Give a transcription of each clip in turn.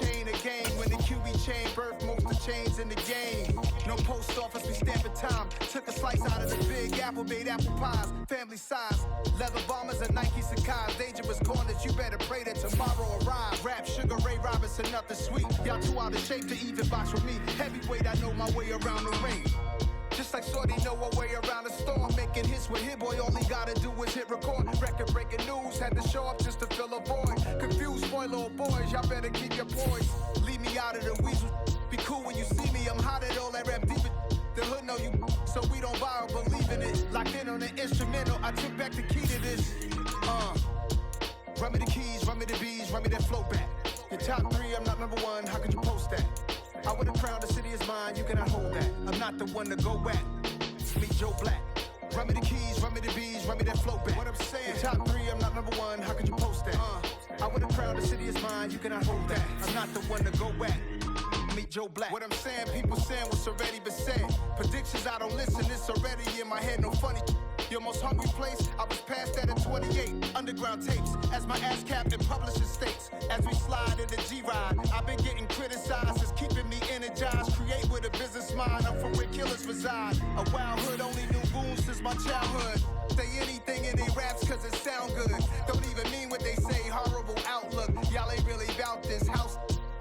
chain of game. When the QB chain birthed most of chains in the game. No post office, we stamping time. Took a slice out of the big apple, made apple pies. Family size, leather bombers and Nike Sakai's. Dangerous corners, you better pray that tomorrow arrive. Rap, Sugar Ray Robinson, nothing sweet. Y'all too out of shape to even box with me. Heavyweight, I know my way around the ring. Just like Shorty know her way around the storm. Making hits with Hit Boy, all he gotta do is hit record. Record breaking news, had to show up just to fill a void. Confused boy, little boys, y'all better keep your poise. Leave me out of the weasel. Be cool when you see me, I'm hot at all that rap deep. The hood know you, so we don't borrow, believe in it. Locked in on the instrumental, I took back the key to this. Run me the keys, run me the bees, run me that flow back. Your top 3, I'm not number 1, how could you post that? I would've crowned the city is mine, you cannot hold that. I'm not the one to go back. Meet Joe Black. Run me the keys, run me the bees, run me that flow back. What I'm saying, your top 3, I'm not number 1, how could you post that? I would've crowned the city is mine, you cannot hold that. I'm not the one to go back. Meet Joe Black. What I'm saying, people saying what's already been said. Predictions, I don't listen, it's already in my head, no funny. Your most hungry place, I was past that at 28. Underground tapes, as my ass captain publishing states. As we slide in the G-Ride, I've been getting criticized, it's keeping me energized. Create with a business mind, I'm from where killers reside. A wild hood, only knew goons since my childhood. Say anything in they raps cause it sound good. Don't even mean what they say, horrible outlook. Y'all ain't really about this house.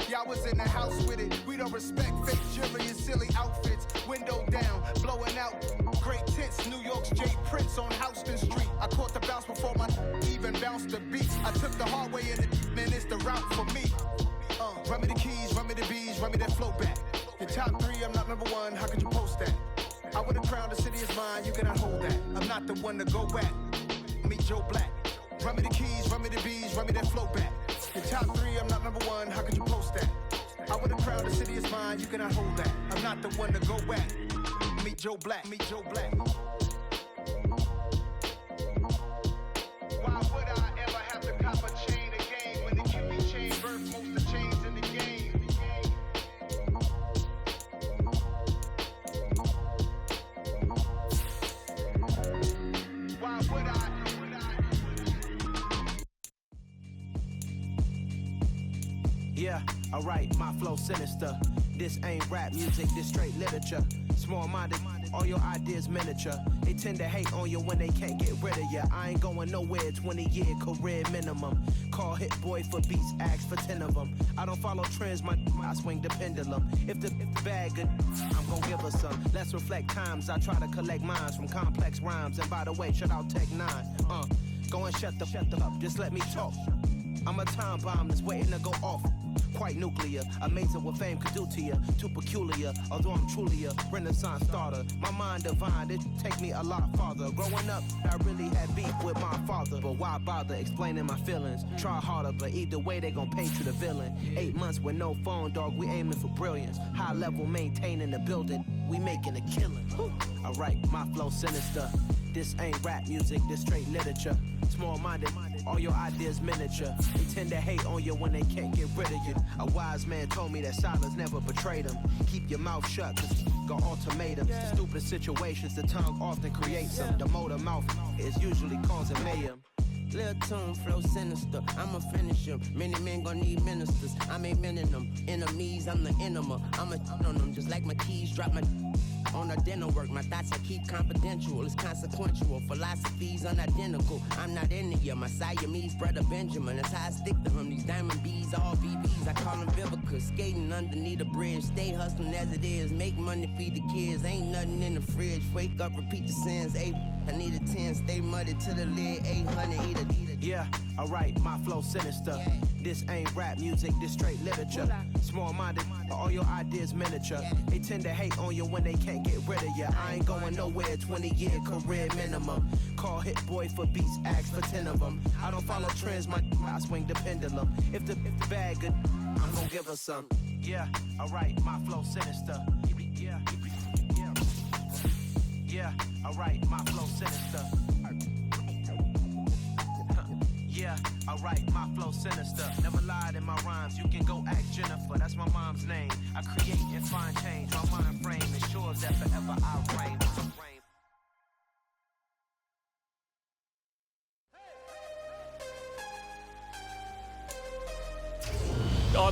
Y'all was in the house with it. We don't respect fake jewelry and silly outfits. Window down, blowing out. Great tits, New York's J. Prince on Houston Street. I caught the bounce before my even bounced the beat. I took the hard way in it, man, it's the route for me. Run me the keys, run me the bees, run me that flow back. Your top 3, I'm not number 1, how could you post that? I would've crowned the city is mine, you cannot hold that. I'm not the one to go back. Meet Joe Black. Run me the keys, run me the bees, run me that flow back. Your top 3, I'm not number 1, how could you post that? I would've crowned the city is mine, you cannot hold that. I'm not the one to go back. Meet Joe Black, meet Joe Black. Why would I ever have to cop a chain again when the QB chain birthed most of chains in the game? Why would I? Yeah, alright, my flow sinister. This ain't rap music, this straight literature. Small-minded, all your ideas miniature. They tend to hate on you when they can't get rid of you. I ain't going nowhere, 20-year career minimum. Call Hit Boy for beats, ask for 10 of them. I don't follow trends, I swing the pendulum. If the bag good, I'm gon' give her some. Let's reflect times, I try to collect minds from complex rhymes. And by the way, shout out Tech 9. Go and shut the up, just let me talk. I'm a time bomb that's waiting to go off. Quite nuclear, amazing what fame could do to you. Too peculiar, although I'm truly a renaissance starter. My mind divine, it take me a lot farther. Growing up, I really had beef with my father. But why bother explaining my feelings? Try harder, but either way they gon' paint you the villain. 8 months with no phone, dog, we aiming for brilliance. High level maintaining the building, we making a killing. Alright, my flow sinister. This ain't rap music, this straight literature. Small-minded, all your ideas miniature. They tend to hate on you when they can't get rid of you. A wise man told me that silence never betrayed him. Keep your mouth shut, cause got ultimatums. Stupid situations, the tongue often creates them. The motor mouth is usually causing mayhem. Lil' tune, flow sinister, I'ma finish him. Many men gon' need ministers, I'm aiming them. Enemies, I'm the enema, I'ma on them. Just like my keys, drop my on a dinner work. My thoughts I keep confidential, it's consequential. Philosophies unidentical, I'm not in it yet. My Siamese brother Benjamin, that's how I stick to him. These diamond bees, all BBs, I call them Vivica. Skating underneath a bridge, stay hustling as it is. Make money, feed the kids, ain't nothing in the fridge. Wake up, repeat the sins, I need a 10, stay muddy to the lid, 800, eat a. Yeah, alright, my flow sinister. This ain't rap music, this straight literature. Small-minded, all your ideas miniature. They tend to hate on you when they can't get rid of you. I ain't going nowhere, 20-year career minimum. Call Hit Boy for beats, ask for 10 of them. I don't follow trends, I swing the pendulum. If the bag good, I'm gon' give her some. Yeah, alright, my flow sinister. Yeah, alright, my flow sinister. Yeah, alright, my flow sinister. Never lied in my rhymes, you can go ask Jennifer, that's my mom's name. I create and find change, my mind frame ensures that forever I reign.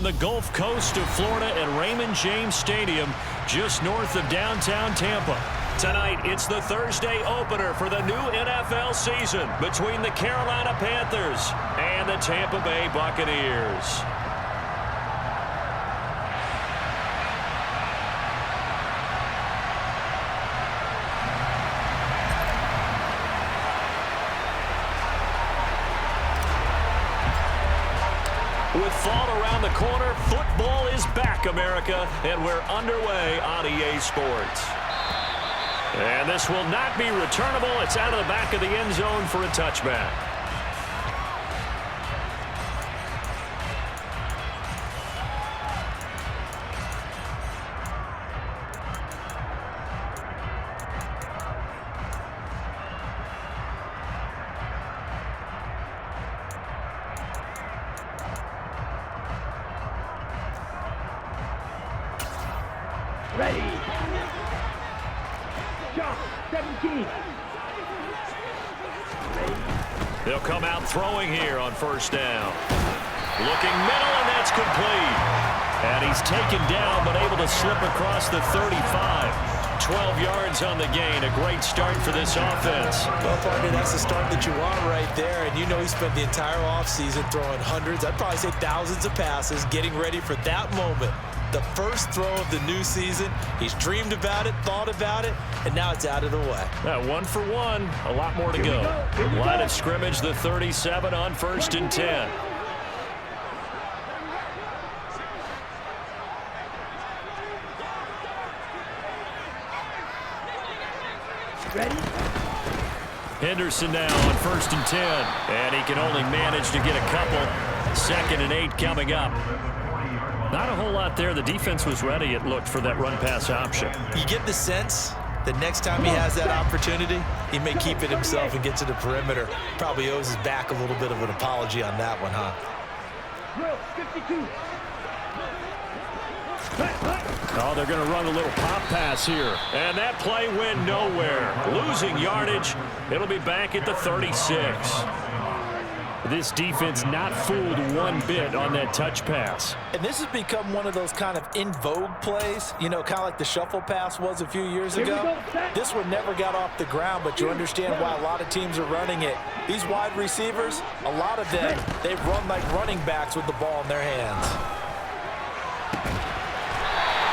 on the Gulf Coast of Florida at Raymond James Stadium, just north of downtown Tampa. Tonight, it's the Thursday opener for the new NFL season between the Carolina Panthers and the Tampa Bay Buccaneers. With fall around the corner, football is back, America, and we're underway on EA Sports. And this will not be returnable. It's out of the back of the end zone for a touchback. Ready. Jump. 17. They'll come out throwing here on first down. Looking middle, and that's complete. And he's taken down, but able to slip across the 35. 12 yards on the gain. A great start for this offense. Well, partner, that's the start that you want right there. And you know he spent the entire offseason throwing hundreds, I'd probably say thousands of passes, getting ready for that moment. The first throw of the new season. He's dreamed about it, thought about it, and now it's out of the way. 1 for 1. A lot more to go. Line of scrimmage, the 37 on 1st and 10. Ready? Henderson now on 1st and 10. And he can only manage to get a couple. 2nd and 8 coming up. Not a whole lot there. The defense was ready, it looked, for that run-pass option. You get the sense that next time he has that opportunity, he may keep it himself and get to the perimeter. Probably owes his back a little bit of an apology on that one, huh? Drill 52. Oh, they're going to run a little pop pass here. And that play went nowhere. Losing yardage. It'll be back at the 36. This defense not fooled one bit on that touch pass. And this has become one of those kind of in vogue plays, you know, kind of like the shuffle pass was a few years ago. This one never got off the ground, but you understand why a lot of teams are running it. These wide receivers, a lot of them, they run like running backs with the ball in their hands.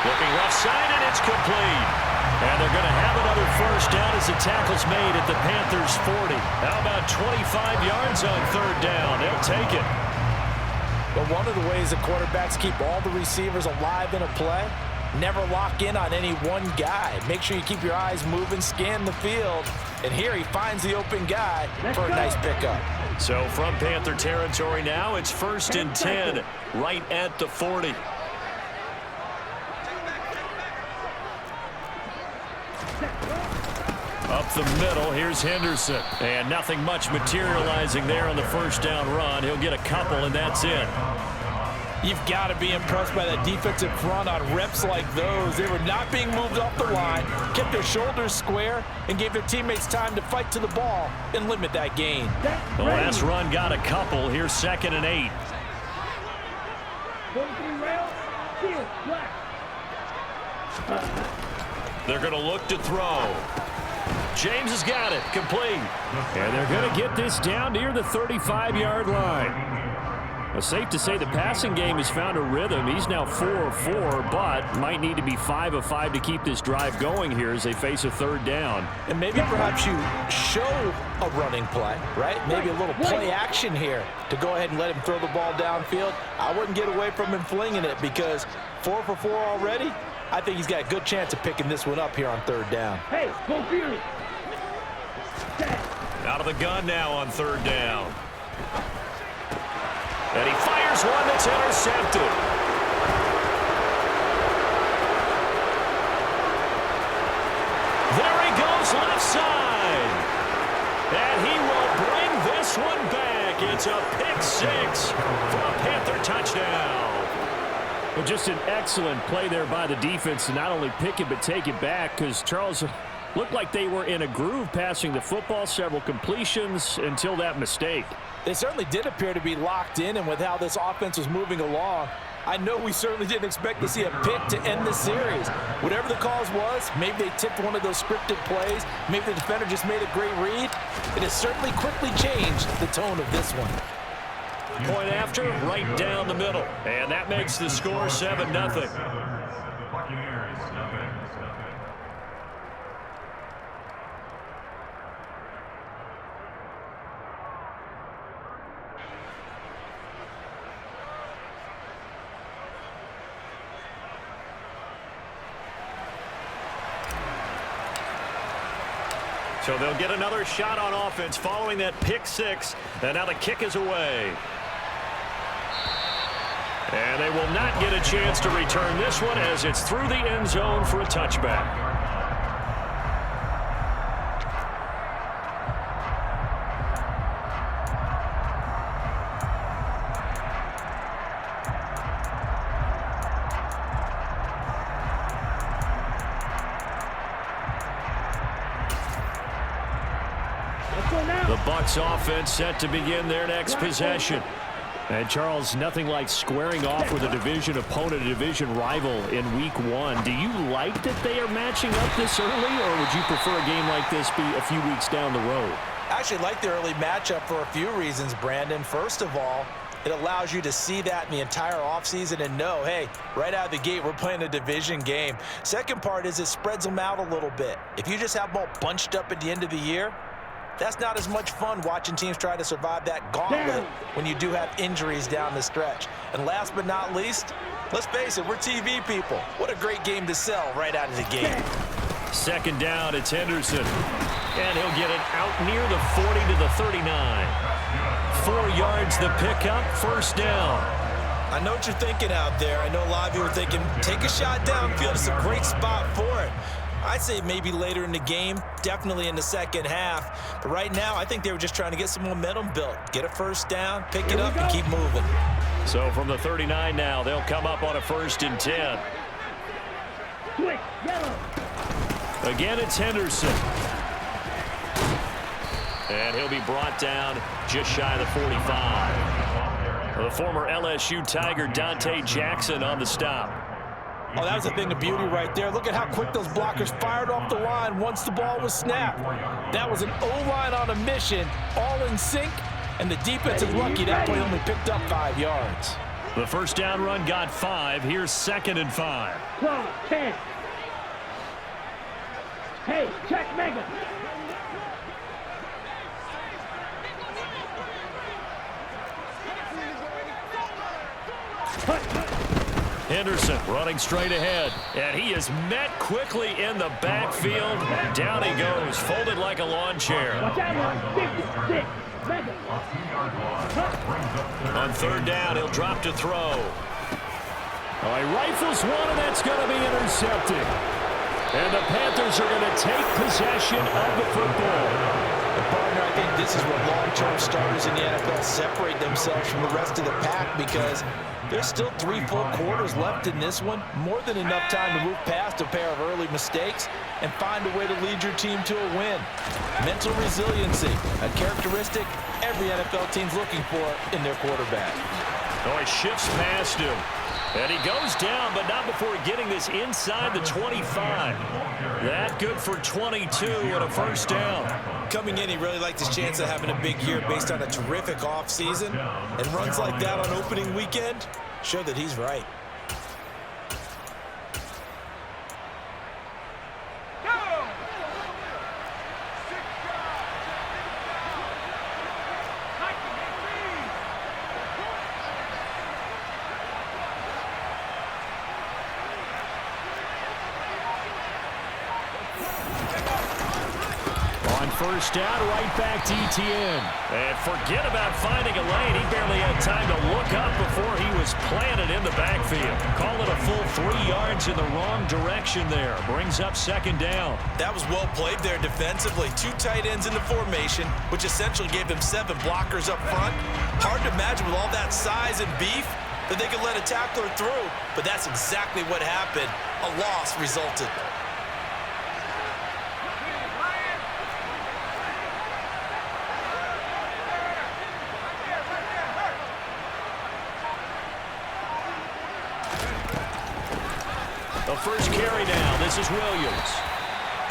Looking left side, and it's complete. And they're going to have another first down as the tackle's made at the Panthers' 40. How about 25 yards on 3rd down? They'll take it. But one of the ways the quarterbacks keep all the receivers alive in a play, never lock in on any one guy. Make sure you keep your eyes moving, scan the field. And here he finds the open guy for a nice pickup. So from Panther territory now, it's 1st and 10, right at the 40. Up the middle, here's Henderson. And nothing much materializing there on the first down run. He'll get a couple, and that's it. You've got to be impressed by that defensive front on reps like those. They were not being moved off the line, kept their shoulders square, and gave their teammates time to fight to the ball and limit that gain. The last run got a couple. Here's 2nd and 8. They're going to look to throw. James has got it. Complete. And they're going to get this down near the 35-yard line. Well, safe to say the passing game has found a rhythm. He's now 4 of 4, but might need to be 5 of 5 to keep this drive going here as they face a 3rd down. And maybe perhaps you show a running play, right? Maybe a little play action here to go ahead and let him throw the ball downfield. I wouldn't get away from him flinging it because 4 for 4 already. I think he's got a good chance of picking this one up here on 3rd down. Hey, go Fury. Out of the gun now on 3rd down. And he fires one that's intercepted. There he goes left side. And he will bring this one back. It's a pick 6 for a Panther touchdown. Well, just an excellent play there by the defense to not only pick it but take it back, because Charles looked like they were in a groove passing the football, several completions until that mistake. They certainly did appear to be locked in, and with how this offense was moving along, I know we certainly didn't expect to see a pick to end this series. Whatever the cause was, maybe they tipped one of those scripted plays, maybe the defender just made a great read. It has certainly quickly changed the tone of this one. Point after, right down the middle. And that makes the score 7-0. So they'll get another shot on offense following that pick six. And now the kick is away. And they will not get a chance to return this one as it's through the end zone for a touchback. The Bucs offense set to begin their next possession. And Charles, nothing like squaring off with a division opponent, a division rival in week one. Do you like that they are matching up this early, or would you prefer a game like this be a few weeks down the road? I actually like the early matchup for a few reasons, Brandon. First of all, it allows you to see that in the entire offseason and know, hey, right out of the gate, we're playing a division game. Second part is it spreads them out a little bit. If you just have them all bunched up at the end of the year, that's not as much fun watching teams try to survive that gauntlet when you do have injuries down the stretch. And last but not least, let's face it, we're TV people. What a great game to sell right out of the gate. Second down, it's Henderson. And he'll get it out near the 40 to the 39. 4 yards the pickup, first down. I know what you're thinking out there. I know a lot of you are thinking, take a shot downfield. It's a great spot for it. I'd say maybe later in the game, definitely in the second half. But right now, I think they were just trying to get some momentum built. Get a first down, pick it up, and keep moving. So from the 39 now, they'll come up on a 1st and 10. Again, it's Henderson. And he'll be brought down just shy of the 45. The former LSU Tiger Dante Jackson on the stop. Oh, that was a thing of beauty right there. Look at how quick those blockers fired off the line once the ball was snapped. That was an O-line on a mission, all in sync, and the defense is lucky that play only picked up 5 yards. The first down run got 5. Here's 2nd and 5. 12, 10. Hey, check Mega. Henderson running straight ahead, and he is met quickly in the backfield. Down he goes, folded like a lawn chair. On 3rd down, he'll drop to throw. Oh, he rifles one, and that's going to be intercepted. And the Panthers are going to take possession of the football. Partner, I think this is where long-term starters in the NFL separate themselves from the rest of the pack, because there's still 3 full quarters left in this one. More than enough time to move past a pair of early mistakes and find a way to lead your team to a win. Mental resiliency, a characteristic every NFL team's looking for in their quarterback. Oh, he shifts past him. And he goes down, but not before getting this inside the 25. That good for 22 and a 1st down. Coming in, he really liked his chance of having a big year based on a terrific offseason. And runs like that on opening weekend show that he's right. First down, right back to Etienne. And forget about finding a lane. He barely had time to look up before he was planted in the backfield. Call it a full 3 yards in the wrong direction there. Brings up 2nd down. That was well played there defensively. 2 tight ends in the formation, which essentially gave them 7 blockers up front. Hard to imagine with all that size and beef that they could let a tackler through. But that's exactly what happened. A loss resulted. first carry now. This is Williams.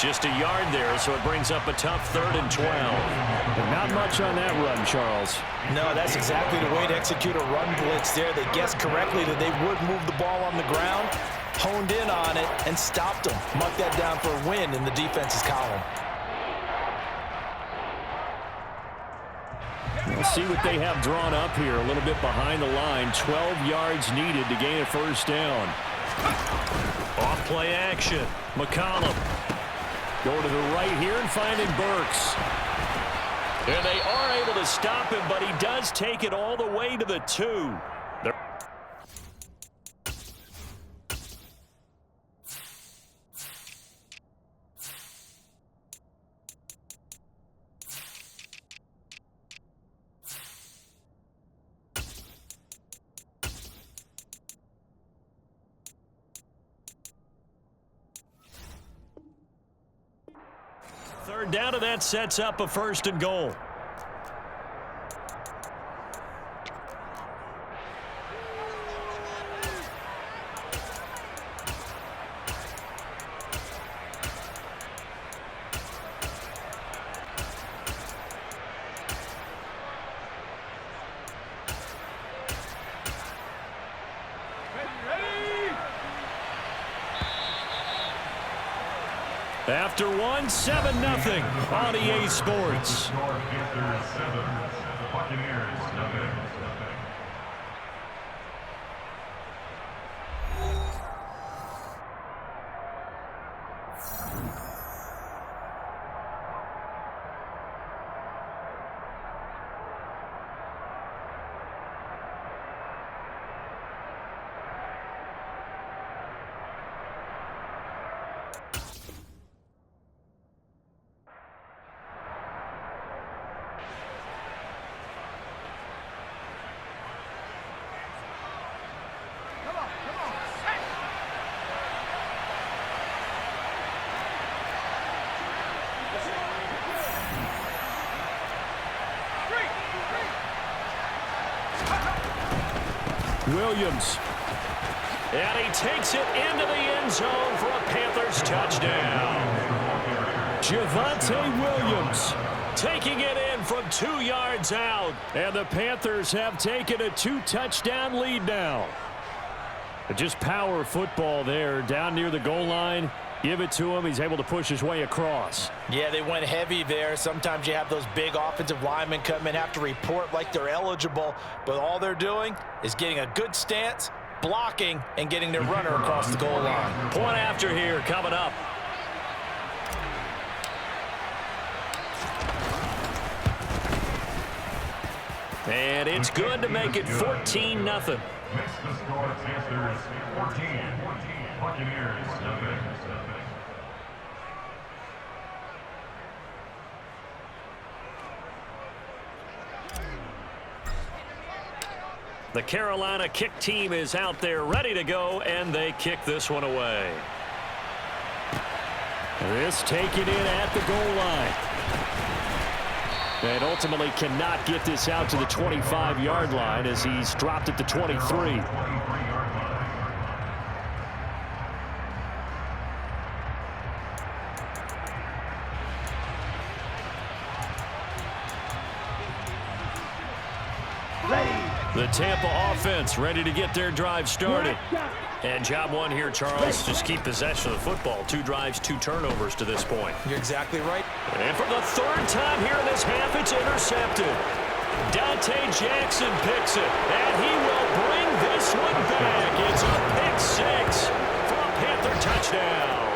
Just a yard there, so it brings up a tough 3rd and 12. And not much on that run, Charles. No, that's exactly the way to execute a run blitz there. They guessed correctly that they would move the ball on the ground, honed in on it, and stopped them. Mark that down for a win in the defense's column. We'll see what they have drawn up here a little bit behind the line. 12 yards needed to gain a first down. Off play action. McCollum. Going to the right here and finding Burks. And they are able to stop him, but he does take it all the way to the 2. Third down, and that sets up a 1st and goal. After 1, 7-0 on EA Sports. Panthers 7, Buccaneers 0. Williams. And he takes it into the end zone for a Panthers touchdown. Javonte Williams taking it in from 2 yards out. And the Panthers have taken a 2-touchdown lead now. Just power football there down near the goal line. Give it to him. He's able to push his way across. Yeah, they went heavy there. Sometimes you have those big offensive linemen come in, have to report like they're eligible, but all they're doing is getting a good stance, blocking, and getting their runner across the goal line. Point after here coming up. And it's good to make it 14-0. Next to score, Panthers 14, Buccaneers 0. The Carolina kick team is out there ready to go, and they kick this one away. This taken in at the goal line. And ultimately cannot get this out to the 25-yard line as he's dropped at the 23. The Tampa offense ready to get their drive started. And job one here, Charles, just keep possession of the football. 2 drives, 2 turnovers to this point. You're exactly right. And for the 3rd time here in this half, it's intercepted. Dante Jackson picks it, and he will bring this one back. It's a pick 6 for a Panther touchdown.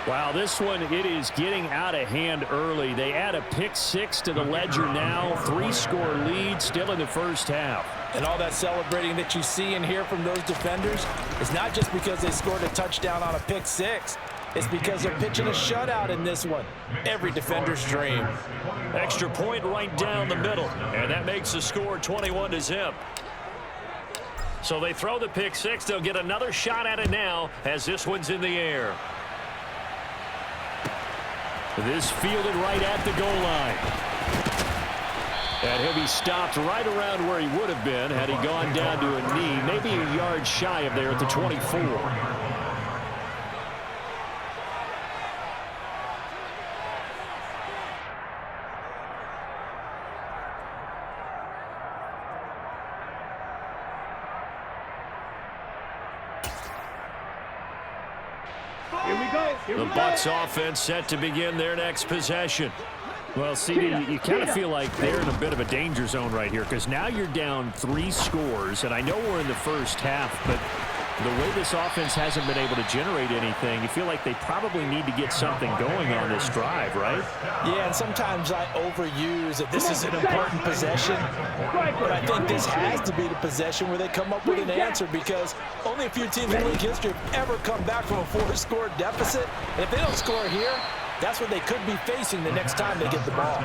Wow, this one, it is getting out of hand early. They add a pick 6 to the ledger now. 3-score lead still in the first half. And all that celebrating that you see and hear from those defenders is not just because they scored a touchdown on a pick 6. It's because they're pitching a shutout in this one. Every defender's dream. Extra point right down the middle. And that makes the score 21-0. So they throw the pick 6. They'll get another shot at it now as this one's in the air. This fielded right at the goal line. And he'll be stopped right around where he would have been had he gone down to a knee, maybe a yard shy of there at the 24. The Bucs offense set to begin their next possession. Well, CD, you kind of feel like they're in a bit of a danger zone right here because now you're down 3 scores, and I know we're in the first half, but the way this offense hasn't been able to generate anything, you feel like they probably need to get something going on this drive, right? Yeah, and sometimes I overuse that this is an important possession, but I think this has to be the possession where they come up with an answer because only a few teams in league history have ever come back from a 4-score deficit. And if they don't score here, that's what they could be facing the next time they get the ball.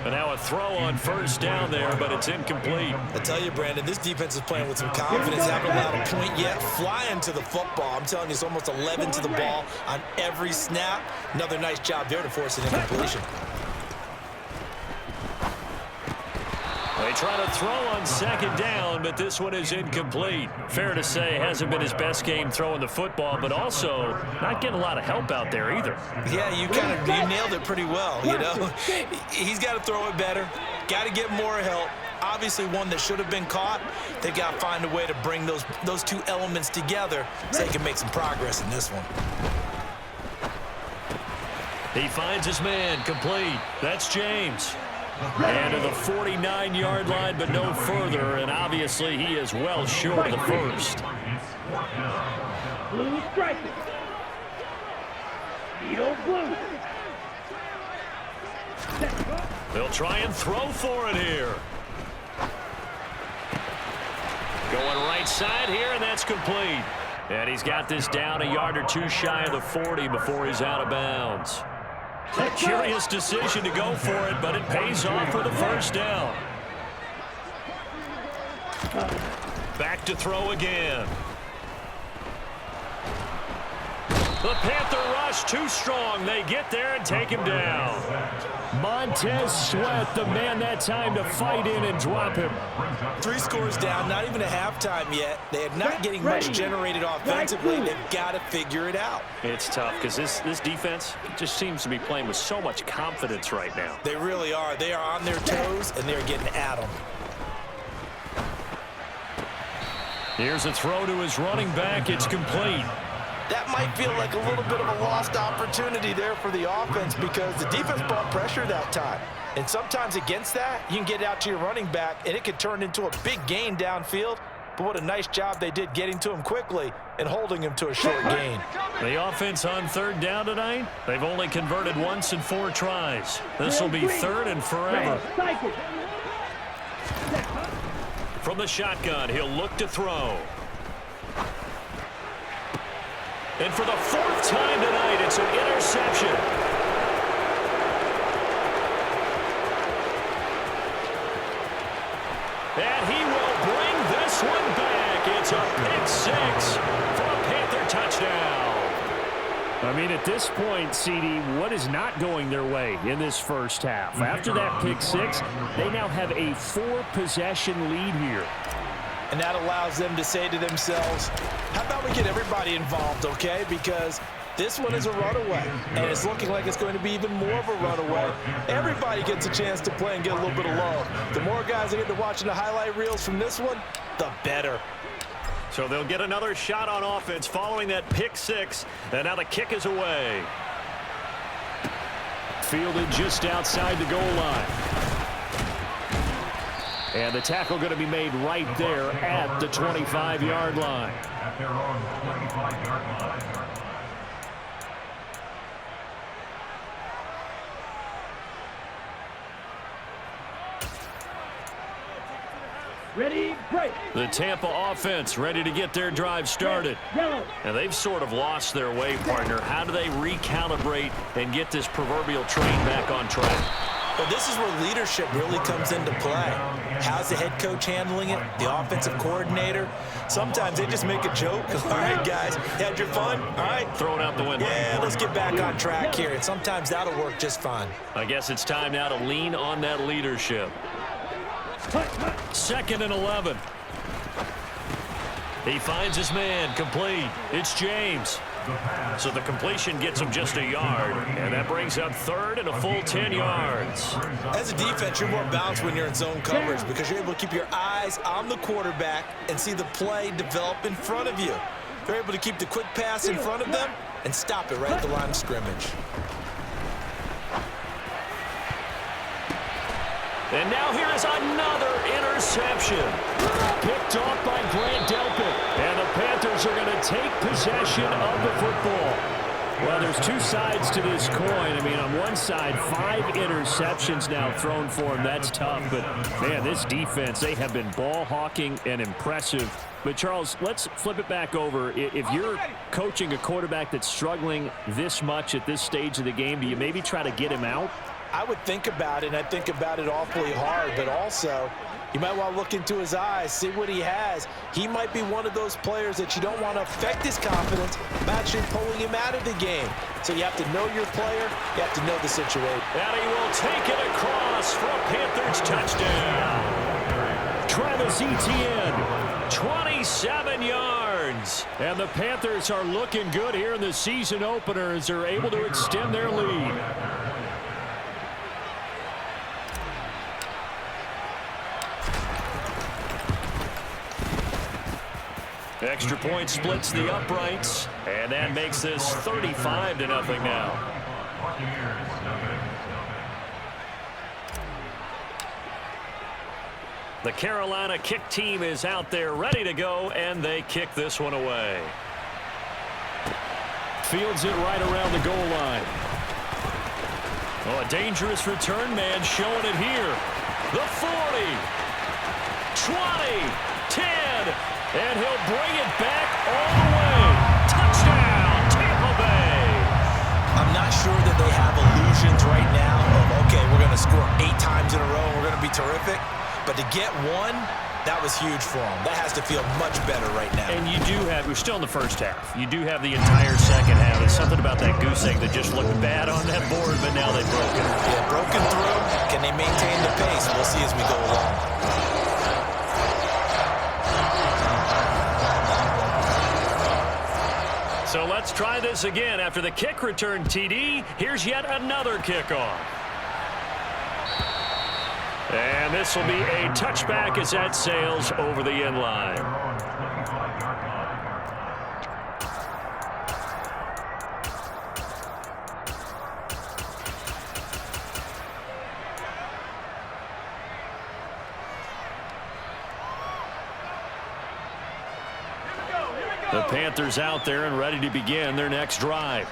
And now a throw on first down there, but it's incomplete. I tell you, Brandon, this defense is playing with some confidence. Haven't allowed a point yet. Flying to the football. I'm telling you, it's almost 11 to the ball on every snap. Another nice job there to force an incompletion. They try to throw on second down, but this one is incomplete. Fair to say, hasn't been his best game throwing the football, but also not getting a lot of help out there either. Yeah, you nailed it pretty well, you know. He's got to throw it better, got to get more help. Obviously one that should have been caught. They've got to find a way to bring those two elements together so they can make some progress in this one. He finds his man, complete. That's James. And to the 49-yard line, but no further, and obviously he is well short of the first. Blue striker. Needle blue. They'll try and throw for it here. Going right side here, and that's complete. And he's got this down a yard or two shy of the 40 before he's out of bounds. A curious decision to go for it, but it pays off for the first down. Back to throw again. The Panther rush too strong. They get there and take him down. Montez Sweat, the man that time to fight in and drop him. 3 scores down, not even a halftime yet. They are not getting much generated offensively. They've got to figure it out. It's tough because this defense just seems to be playing with so much confidence right now. They really are. They are on their toes, and they're getting at them. Here's a throw to his running back. It's complete. That might feel like a little bit of a lost opportunity there for the offense because the defense brought pressure that time. And sometimes against that, you can get out to your running back, and it could turn into a big gain downfield. But what a nice job they did getting to him quickly and holding him to a short gain. The offense on third down tonight, they've only converted once in 4 tries. This will be third and forever. From the shotgun, he'll look to throw. And for the 4th time tonight, it's an interception. And he will bring this one back. It's a pick 6 for a Panther touchdown. I mean, at this point, CD, what is not going their way in this first half? After that pick 6, they now have a 4-possession lead here. And that allows them to say to themselves, how about we get everybody involved, okay? Because this one is a runaway, and it's looking like it's going to be even more of a runaway. Everybody gets a chance to play and get a little bit of love. The more guys that get to watching the highlight reels from this one, the better. So they'll get another shot on offense following that pick 6, and now the kick is away. Fielded just outside the goal line. And the tackle going to be made right there at the 25-yard line. At their own 25-yard line. Ready, break. The Tampa offense ready to get their drive started. And they've sort of lost their way, partner. How do they recalibrate and get this proverbial train back on track? Well, this is where leadership really comes into play. How's the head coach handling it? The offensive coordinator? Sometimes they just make a joke. All right, guys, had your fun? All right. Throw it out the window. Yeah, let's get back on track here. And sometimes that'll work just fine. I guess it's time now to lean on that leadership. 2nd and 11. He finds his man, complete. It's James. So the completion gets him just a yard, and that brings up 3rd and a full 10 yards. As a defense, you're more balanced when you're in zone coverage because you're able to keep your eyes on the quarterback and see the play develop in front of you. They're able to keep the quick pass in front of them and stop it right at the line of scrimmage. And now here is another interception. Picked off by Grant Delpit. And the Panthers are going to take possession of the football. Well, there's two sides to this coin. I mean, on one side, 5 interceptions now thrown for him. That's tough. But, man, this defense, they have been ball hawking and impressive. But, Charles, let's flip it back over. If you're coaching a quarterback that's struggling this much at this stage of the game, do you maybe try to get him out? I would think about it, and I think about it awfully hard, but also you might want to look into his eyes, see what he has. He might be one of those players that you don't want to affect his confidence by actually pulling him out of the game. So you have to know your player, you have to know the situation. And he will take it across for a Panthers touchdown. Travis Etienne, 27 yards. And the Panthers are looking good here in the season opener as they're able to extend their lead. Extra point splits the uprights, and that makes this 35-0 now. The Carolina kick team is out there ready to go, and they kick this one away. Fields it right around the goal line. Oh, a dangerous return man showing it here. The 40, 20, 10. And he'll bring it back all the way. Touchdown, Tampa Bay. I'm not sure that they have illusions right now of, okay, we're going to score 8 times in a row and we're going to be terrific. But to get one, that was huge for them. That has to feel much better right now. And you do have, we're still in the first half. You do have the entire second half. There's something about that goose egg that just looked bad on that board, but now they've broken. Yeah, broken through. Can they maintain the pace? We'll see as we go along. So let's try this again. After the kick return TD, here's yet another kickoff. And this will be a touchback as that sails over the end line. The Panthers out there and ready to begin their next drive.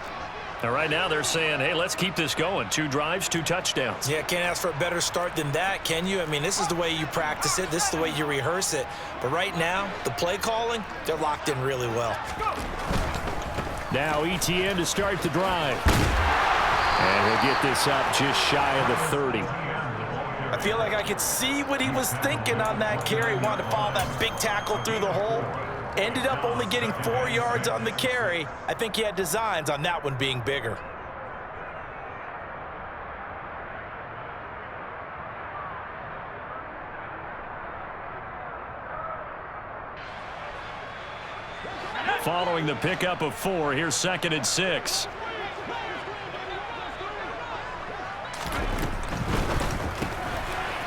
And right now they're saying, hey, let's keep this going. 2 drives, 2 touchdowns. Yeah, can't ask for a better start than that, can you? I mean, this is the way you practice it. This is the way you rehearse it. But right now, the play calling, they're locked in really well. Now Etienne to start the drive. And he'll get this up just shy of the 30. I feel like I could see what he was thinking on that carry. He wanted to follow that big tackle through the hole. Ended up only getting 4 yards on the carry. I think he had designs on that one being bigger. Following the pickup of 4, here's 2nd and 6.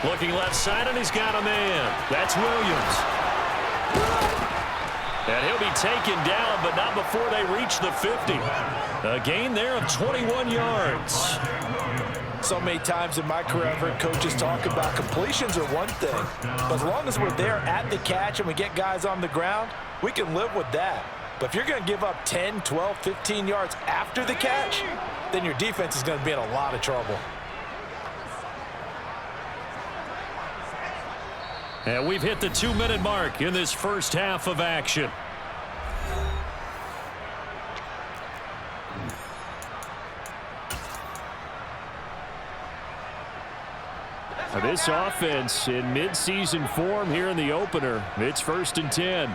Looking left side, and he's got a man. That's Williams. And he'll be taken down, but not before they reach the 50. A gain there of 21 yards. So many times in my career, I've heard coaches talk about completions are one thing. But as long as we're there at the catch and we get guys on the ground, we can live with that. But if you're going to give up 10, 12, 15 yards after the catch, then your defense is going to be in a lot of trouble. And we've hit the 2-minute mark in this first half of action. This offense in midseason form here in the opener. It's 1st and 10.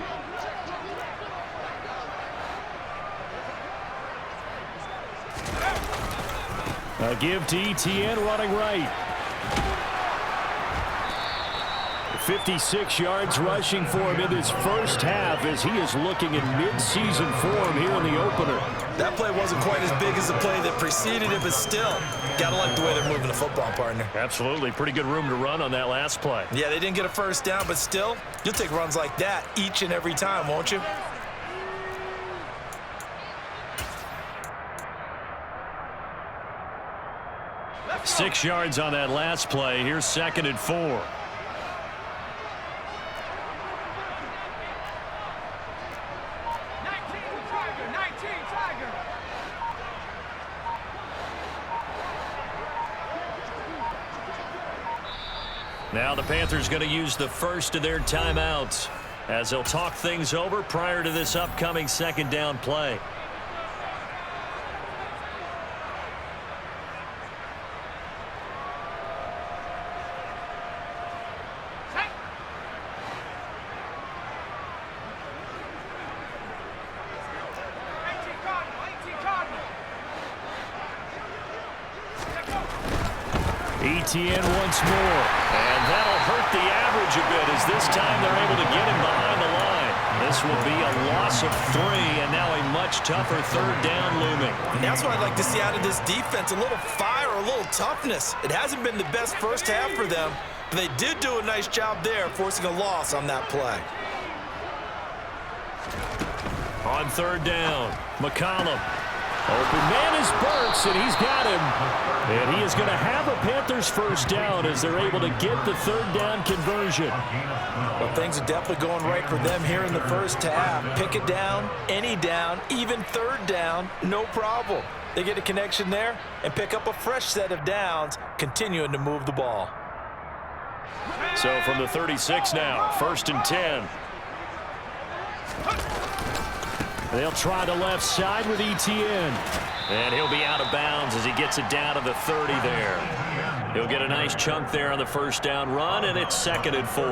A give to Etienne running right. 56 yards rushing for him in this first half as he is looking in mid-season form here in the opener. That play wasn't quite as big as the play that preceded it, but still, got to like the way they're moving the football, partner. Absolutely. Pretty good room to run on that last play. Yeah, they didn't get a first down, but still, you'll take runs like that each and every time, won't you? Six yards on that last play. Here's 2nd and 4. Now the Panthers going to use the first of their timeouts as they'll talk things over prior to this upcoming 2nd down play. ETN once more, and that'll hurt the average a bit as this time they're able to get him behind the line. This will be a loss of 3, and now a much tougher 3rd down looming. And that's what I'd like to see out of this defense, a little fire, a little toughness. It hasn't been the best first half for them, but they did do a nice job there forcing a loss on that play. On 3rd down, McCollum. Open man is Burks, and he's got him. And he is going to have a Panthers first down as they're able to get the 3rd down conversion. Well, things are definitely going right for them here in the first half. Pick it down, any down, even 3rd down, no problem. They get a connection there and pick up a fresh set of downs, continuing to move the ball. So from the 36 now, 1st and 10. They'll try the left side with ETN. And he'll be out of bounds as he gets it down to the 30 there. He'll get a nice chunk there on the first down run, and it's 2nd and 4.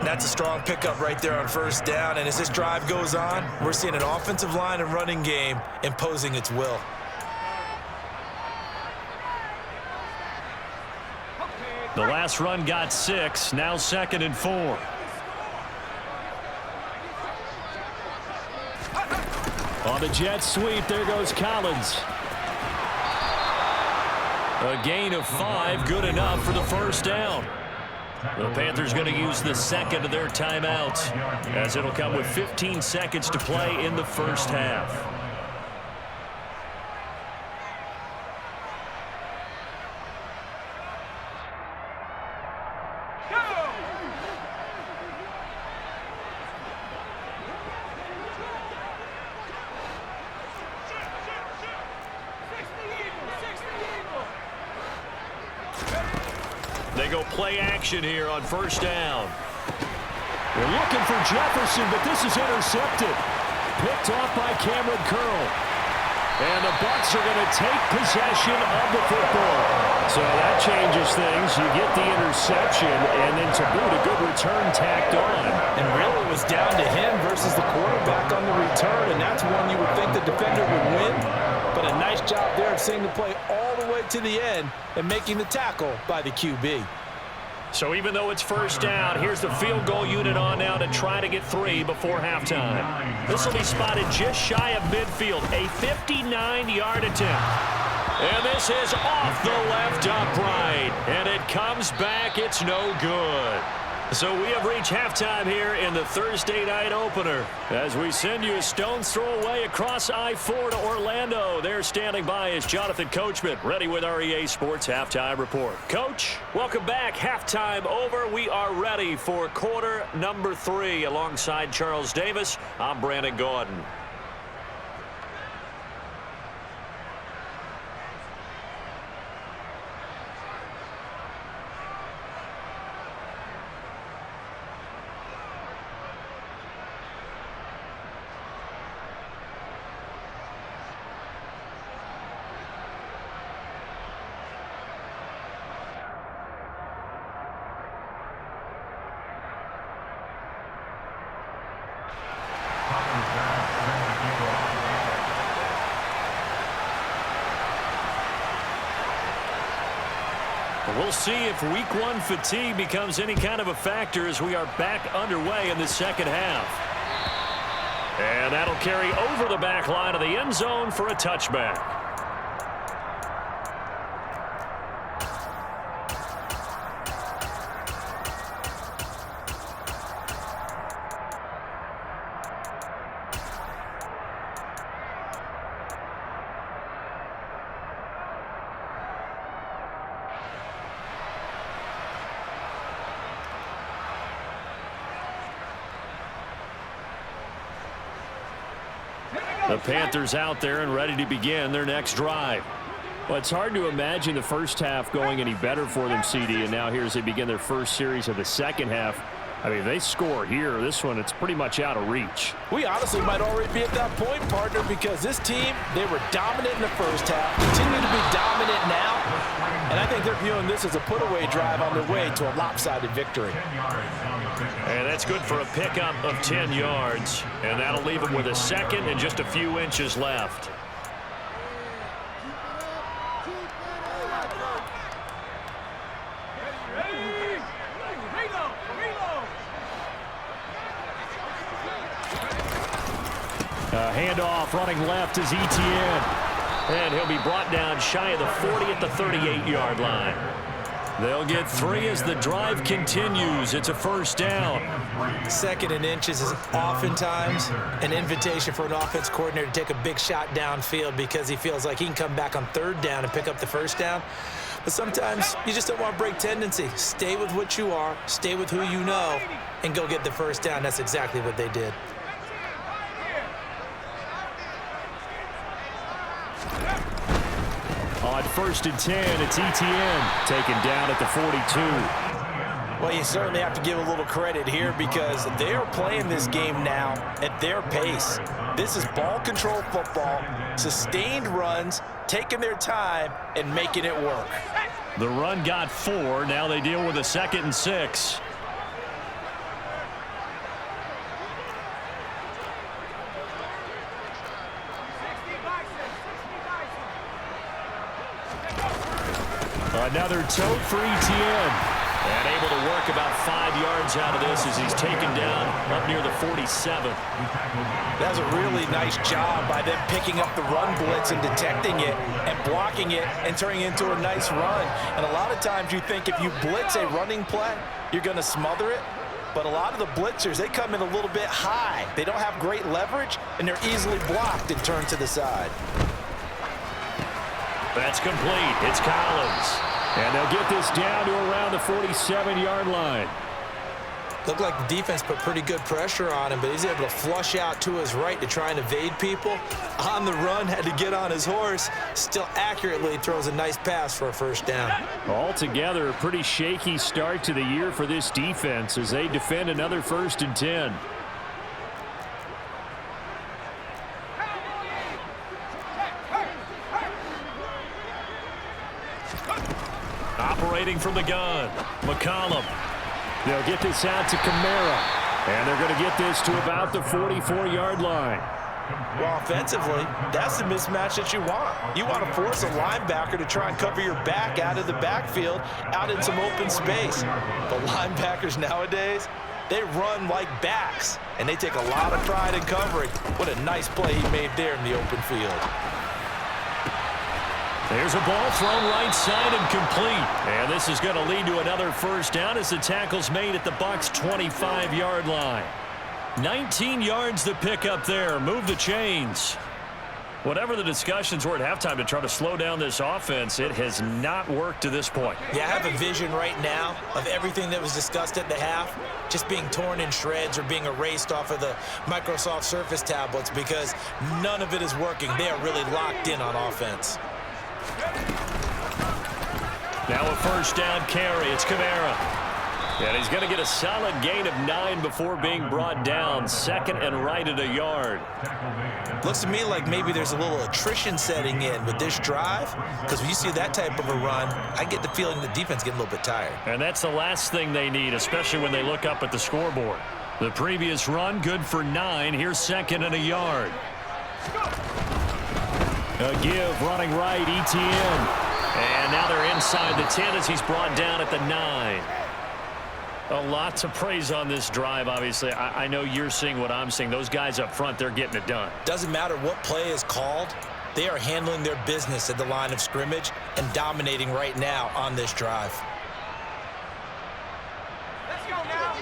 That's a strong pickup right there on first down, and as this drive goes on, we're seeing an offensive line and running game imposing its will. The last run got 6, now 2nd and 4. On the jet sweep, there goes Collins. A gain of 5, good enough for the first down. The Panthers going to use the 2nd of their timeouts as it'll come with 15 seconds to play in the first half. They go play action here on first down. They're looking for Jefferson, but this is intercepted. Picked off by Cameron Curl. And the Bucs are going to take possession of the football. So that changes things. You get the interception, and then to boot, a good return tacked on. And really it was down to him versus the quarterback on the return, and that's one you would think the defender would win. But a nice job there of seeing the play all the way to the end and making the tackle by the QB. So even though it's first down, here's the field goal unit on now to try to get 3 before halftime. This will be spotted just shy of midfield, a 59-yard attempt. And this is off the left upright, and it comes back. It's no good. So we have reached halftime here in the Thursday night opener as we send you a stone's throw away across I-4 to Orlando. There standing by is Jonathan Coachman, ready with our EA Sports Halftime Report. Coach, welcome back. Halftime over. We are ready for quarter number 3. Alongside Charles Davis, I'm Brandon Gordon. We'll see if week 1 fatigue becomes any kind of a factor as we are back underway in the second half. And that'll carry over the back line of the end zone for a touchback. The Panthers out there and ready to begin their next drive. Well, it's hard to imagine the first half going any better for them, CD, and now here as they begin their first series of the second half. I mean, if they score here, this one, it's pretty much out of reach. We honestly might already be at that point, partner, because this team, they were dominant in the first half, continue to be dominant now, and I think they're viewing this as a put-away drive on their way to a lopsided victory. And that's good for a pickup of 10 yards, and that'll leave them with a second and just a few inches left. Handoff running left is Etienne. And he'll be brought down shy of the 40 at the 38-yard line. They'll get 3 as the drive continues. It's a first down. Second and inches is oftentimes an invitation for an offense coordinator to take a big shot downfield because he feels like he can come back on third down and pick up the first down. But sometimes you just don't want to break tendency. Stay with what you are, stay with who you know, and go get the first down. That's exactly what they did. On first and 10, it's Etienne taken down at the 42. Well, you certainly have to give a little credit here because they're playing this game now at their pace. This is ball control football, sustained runs, taking their time and making it work. The run got 4. Now they deal with a 2nd and 6. Another tote for Etienne. And able to work about 5 yards out of this as he's taken down up near the 47. That's a really nice job by them picking up the run blitz and detecting it and blocking it and turning it into a nice run. And a lot of times you think if you blitz a running play, you're going to smother it. But a lot of the blitzers, they come in a little bit high. They don't have great leverage, and they're easily blocked and turned to the side. That's complete. It's Collins. And they'll get this down to around the 47-yard line. Looked like the defense put pretty good pressure on him, but he's able to flush out to his right to try and evade people. On the run, had to get on his horse. Still accurately throws a nice pass for a first down. Altogether, a pretty shaky start to the year for this defense as they defend another 1st and 10. Operating from the gun, McCollum. They'll get this out to Kamara, and they're going to get this to about the 44-yard line. Well, offensively, that's the mismatch that you want. You want to force a linebacker to try and cover your back out of the backfield, out in some open space. But linebackers nowadays, they run like backs, and they take a lot of pride in covering. What a nice play he made there in the open field. There's a ball thrown right side and complete. And this is going to lead to another first down as the tackle's made at the Bucs 25-yard line. 19 yards to pick up there. Move the chains. Whatever the discussions were at halftime to try to slow down this offense, it has not worked to this point. Yeah, I have a vision right now of everything that was discussed at the half just being torn in shreds or being erased off of the Microsoft Surface tablets because none of it is working. They are really locked in on offense. Now a first down carry. It's Kamara. And he's going to get a solid gain of 9 before being brought down. 2nd and right at a yard. Looks to me like maybe there's a little attrition setting in with this drive because when you see that type of a run, I get the feeling the defense getting a little bit tired. And that's the last thing they need, especially when they look up at the scoreboard. The previous run, good for 9. Here's 2nd and a yard. A give running right, Etienne. And now they're inside the 10 as he's brought down at the 9. A lot to praise on this drive, obviously. I know you're seeing what I'm seeing. Those guys up front, they're getting it done. Doesn't matter what play is called. They are handling their business at the line of scrimmage and dominating right now on this drive. Let's go now.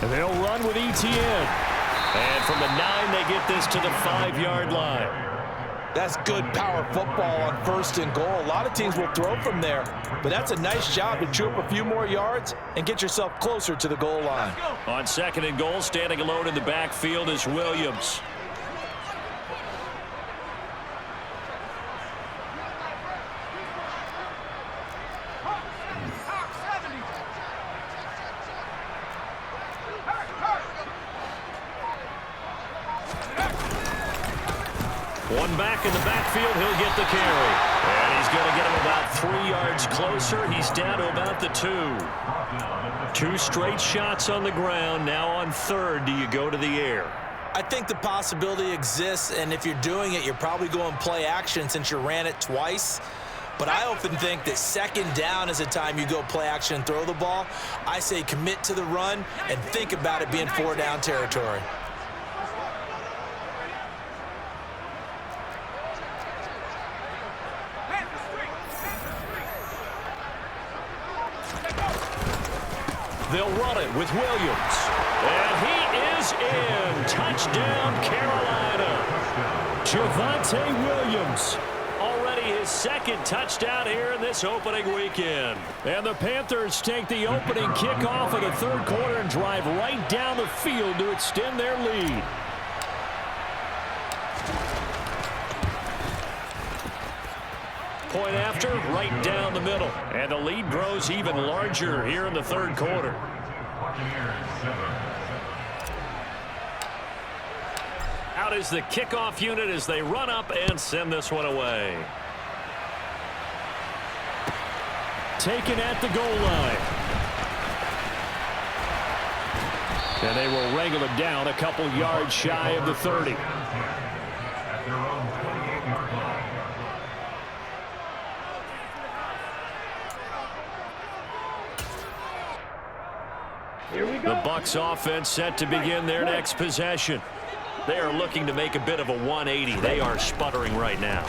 And they'll run with ETN. And from the 9, they get this to the 5-yard line. That's good power football on 1st and goal. A lot of teams will throw from there, but that's a nice job to chew up a few more yards and get yourself closer to the goal line. On 2nd and goal, standing alone in the backfield is Williams. One back in the backfield, he'll get the carry. And he's going to get him about 3 yards closer. He's down to about the 2. 2 straight shots on the ground. Now on 3rd, do you go to the air? I think the possibility exists, and if you're doing it, you're probably going play action since you ran it twice. But I often think that 2nd down is the time you go play action and throw the ball. I say commit to the run and think about it being 4-down territory. They'll run it with Williams. And he is in. Touchdown, Carolina. Javonte Williams. Already his 2nd touchdown here in this opening weekend. And the Panthers take the opening kickoff of the 3rd quarter and drive right down the field to extend their lead. Point after, right down the middle. And the lead grows even larger here in the 3rd quarter. Out is the kickoff unit as they run up and send this one away. Taken at the goal line. And they will wrangle it down a couple yards shy of the 30. The Bucs offense set to begin their next possession. They are looking to make a bit of a 180. They are sputtering right now.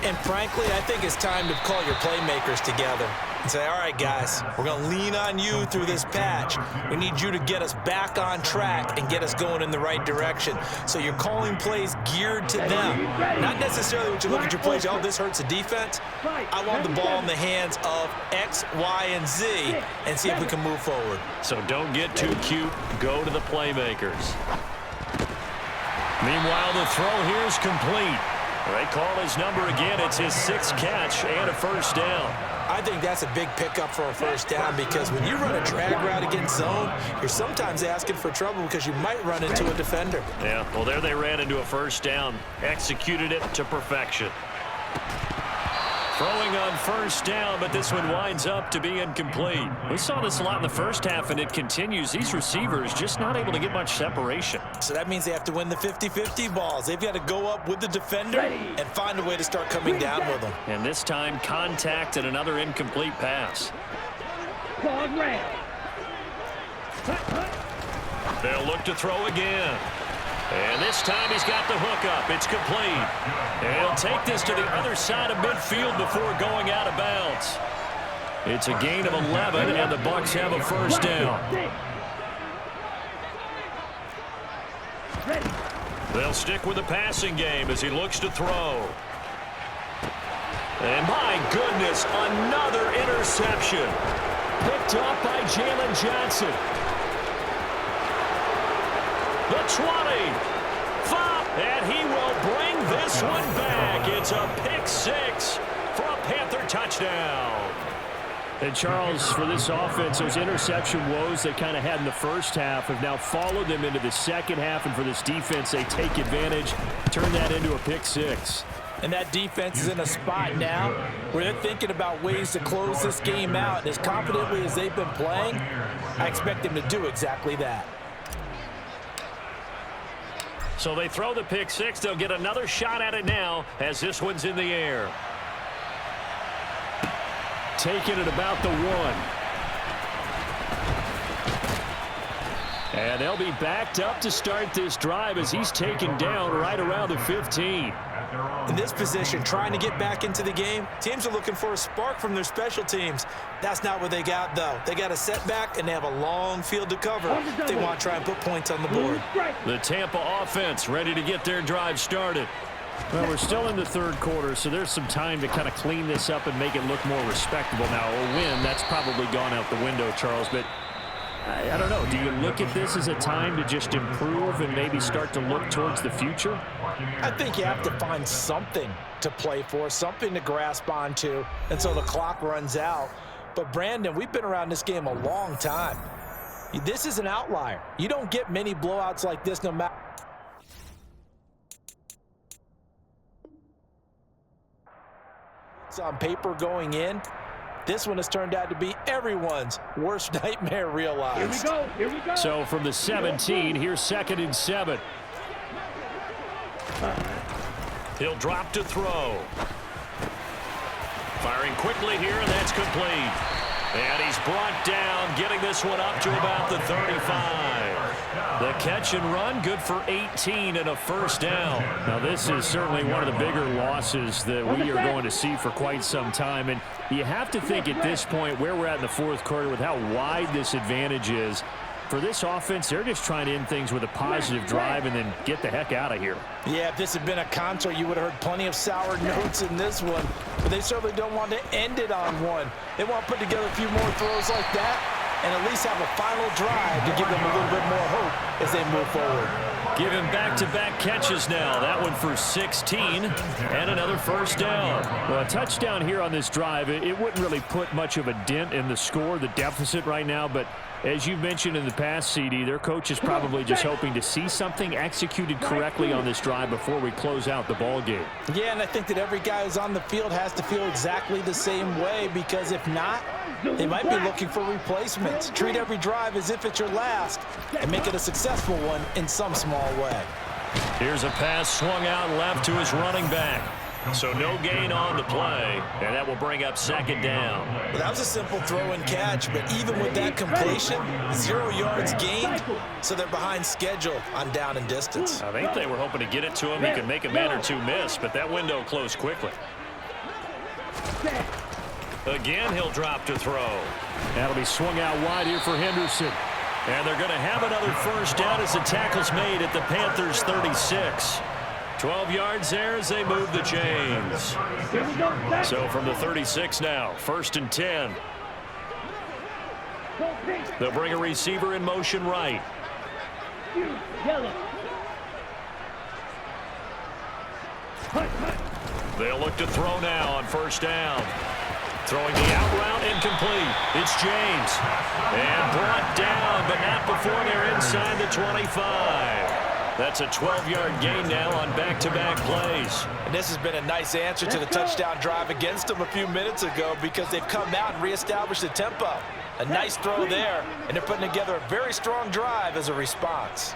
And frankly, I think it's time to call your playmakers together and say, all right, guys, we're going to lean on you through this patch. We need you to get us back on track and get us going in the right direction. So you're calling plays geared to them. Not necessarily when you look at your plays, oh, this hurts the defense. I want the ball in the hands of X, Y, and Z and see if we can move forward. So don't get too cute. Go to the playmakers. Meanwhile, the throw here is complete. They call his number again. It's his 6th catch and a 1st down. I think that's a big pickup for a 1st down because when you run a drag route against zone, you're sometimes asking for trouble because you might run into a defender. Yeah, well, there they ran into a 1st down. Executed it to perfection. Throwing on 1st down, but this one winds up to be incomplete. We saw this a lot in the 1st half, and it continues. These receivers just not able to get much separation. So that means they have to win the 50-50 balls. They've got to go up with the defender and find a way to start coming down with them. And this time, contact and another incomplete pass. They'll look to throw again. And this time he's got the hook up. It's complete. And he'll take this to the other side of midfield before going out of bounds. It's a gain of 11, and the Bucs have a 1st down. They'll stick with the passing game as he looks to throw. And my goodness, another interception. Picked up by Jalen Johnson. The 20, 5, and he will bring this one back. It's a pick 6 for a Panther touchdown. And Charles, for this offense, those interception woes they kind of had in the 1st half have now followed them into the 2nd half, and for this defense, they take advantage, turn that into a pick 6. And that defense is in a spot now where they're thinking about ways to close this game out. As confidently as they've been playing, I expect them to do exactly that. So they throw the pick six. They'll get another shot at it now as this one's in the air. Taking it about the 1. And they'll be backed up to start this drive as he's taken down right around the 15. In this position, trying to get back into the game, teams are looking for a spark from their special teams. That's not what they got, though. They got a setback, and they have a long field to cover if they want to try and put points on the board. The Tampa offense ready to get their drive started. Well, we're still in the third quarter, so there's some time to kind of clean this up and make it look more respectable. Now, a win, that's probably gone out the window, Charles, but I don't know. Do you look at this as a time to just improve and maybe start to look towards the future? I think you have to find something to play for, something to grasp onto until the clock runs out. But, Brandon, we've been around this game a long time. This is an outlier. You don't get many blowouts like this no matter. It's on paper going in. This one has turned out to be everyone's worst nightmare realized. Here we go. Here we go. So from the 17, here's 2nd and 7. He'll drop to throw. Firing quickly here, and that's complete. And he's brought down, getting this one up to about the 35. The catch and run, good for 18 and a first down. Now, this is certainly one of the bigger losses that we are going to see for quite some time. And you have to think at this point where we're at in the fourth quarter with how wide this advantage is. For this offense, they're just trying to end things with a positive drive and then get the heck out of here. Yeah, if this had been a concert, you would have heard plenty of sour notes in this one. But they certainly don't want to end it on one. They want to put together a few more throws like that and at least have a final drive to give them a little bit more hope as they move forward. Give him back-to-back catches now. That one for 16 and another first down. Well, a touchdown here on this drive, it wouldn't really put much of a dent in the score, the deficit right now, but as you mentioned in the past, CD, their coach is probably just hoping to see something executed correctly on this drive before we close out the ball game. Yeah, and I think that every guy who's on the field has to feel exactly the same way, because if not, they might be looking for replacements. Treat every drive as if it's your last and make it a successful one in some small way. Here's a pass swung out left to his running back. So no gain on the play, and that will bring up 2nd down. Well, that was a simple throw and catch, but even with that completion, 0 yards gained, so they're behind schedule on down and distance. I think they were hoping to get it to him. He could make a man or two miss, but that window closed quickly. Again, he'll drop to throw. That'll be swung out wide here for Henderson. And they're going to have another first down as the tackle's made at the Panthers' 36. 12 yards there as they move the chains. So from the 36 now, 1st and 10. They'll bring a receiver in motion right. They'll look to throw now on 1st down. Throwing the out route, incomplete. It's James. And brought down, but not before they're inside the 25. That's a 12-yard gain now on back-to-back plays. And this has been a nice answer to the touchdown drive against them a few minutes ago, because they've come out and reestablished the tempo. A nice throw there, and they're putting together a very strong drive as a response.